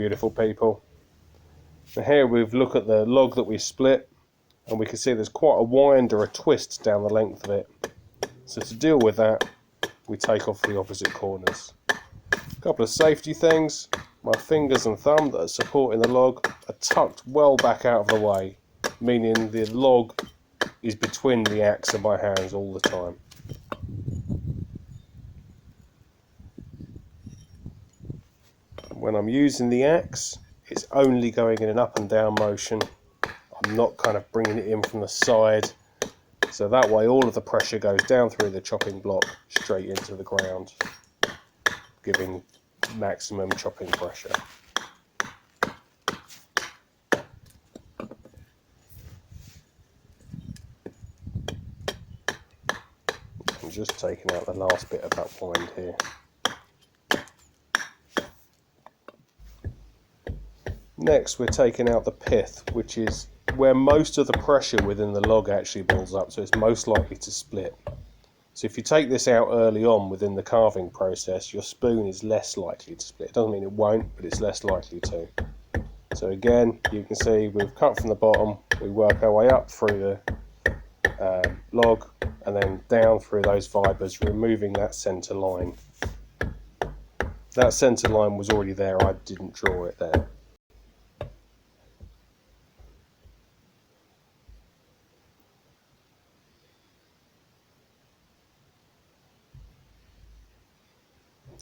beautiful people. Now here we've looked at the log that we split, and we can see there's quite a wind or a twist down the length of it. So to deal with that, we take off the opposite corners. A couple of safety things: my fingers and thumb that are supporting the log are tucked well back out of the way, meaning the log is between the axe and my hands all the time. When I'm using the axe, it's only going in an up and down motion. I'm not kind of bringing it in from the side, so that way all of the pressure goes down through the chopping block straight into the ground, giving maximum chopping pressure. I'm just taking out the last bit of that wind here. Next we're taking out the pith, which is where most of the pressure within the log actually builds up, so it's most likely to split. So if you take this out early on within the carving process, your spoon is less likely to split. It doesn't mean it won't, but it's less likely to. So again, you can see we've cut from the bottom, we work our way up through the log and then down through those fibres, removing that centre line. That centre line was already there, I didn't draw it there.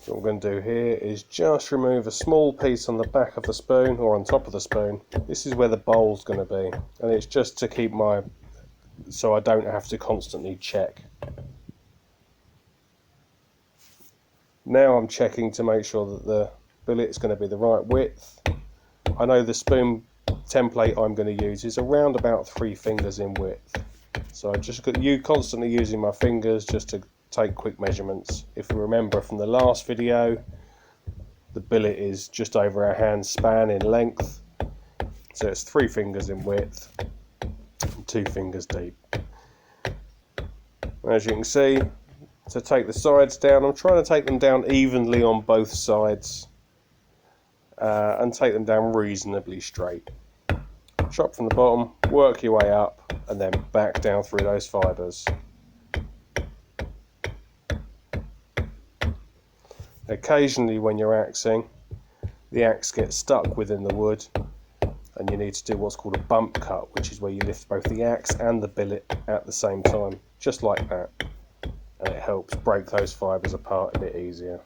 So what we're going to do here is just remove a small piece on the back of the spoon, or on top of the spoon. This is where the bowl's going to be, and it's just to keep so I don't have to constantly check. Now I'm checking to make sure that the billet's going to be the right width. I know the spoon template I'm going to use is around about 3 fingers in width, so I just got constantly using my fingers just to take quick measurements. If you remember from the last video, the billet is just over our hand span in length, so it's 3 fingers in width and 2 fingers deep. As you can see, to take the sides down, I'm trying to take them down evenly on both sides and take them down reasonably straight. Chop from the bottom, work your way up and then back down through those fibres. Occasionally when you're axing, the axe gets stuck within the wood and you need to do what's called a bump cut, which is where you lift both the axe and the billet at the same time, just like that, and it helps break those fibres apart a bit easier.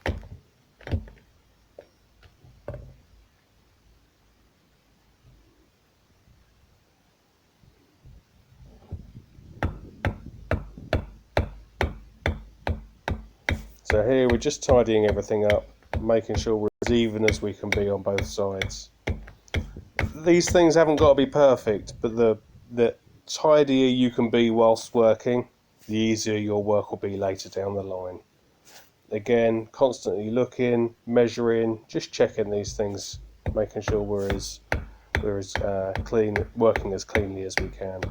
So here we're just tidying everything up, making sure we're as even as we can be on both sides. These things haven't got to be perfect, but the tidier you can be whilst working, the easier your work will be later down the line. Again, constantly looking, measuring, just checking these things, making sure we're as clean, working as cleanly as we can.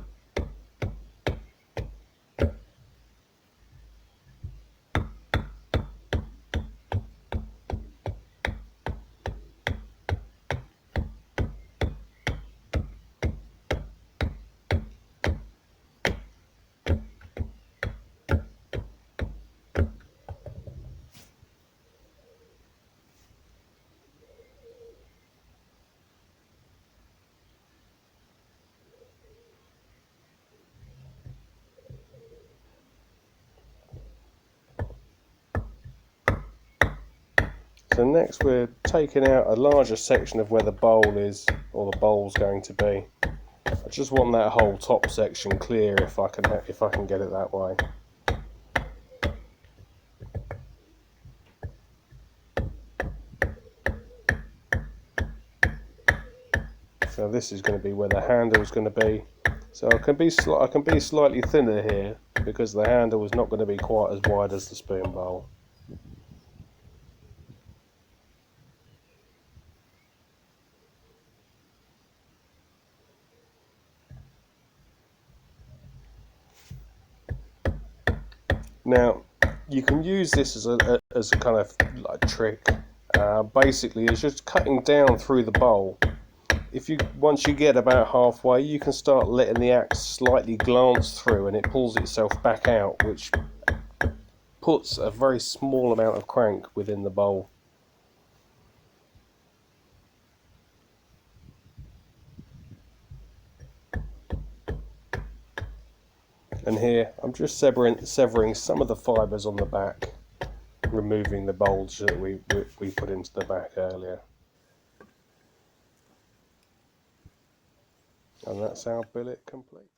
So next we're taking out a larger section of where the bowl is, or the bowl's going to be. I just want that whole top section clear if I can get it that way. So this is going to be where the handle is going to be. So I can be slightly thinner here because the handle is not going to be quite as wide as the spoon bowl. Now, you can use this as a kind of like trick basically is just cutting down through the bowl. Once you get about halfway, you can start letting the axe slightly glance through, and it pulls itself back out, which puts a very small amount of crank within the bowl. And here I'm just severing some of the fibres on the back, removing the bulge that we put into the back earlier. And that's our billet complete.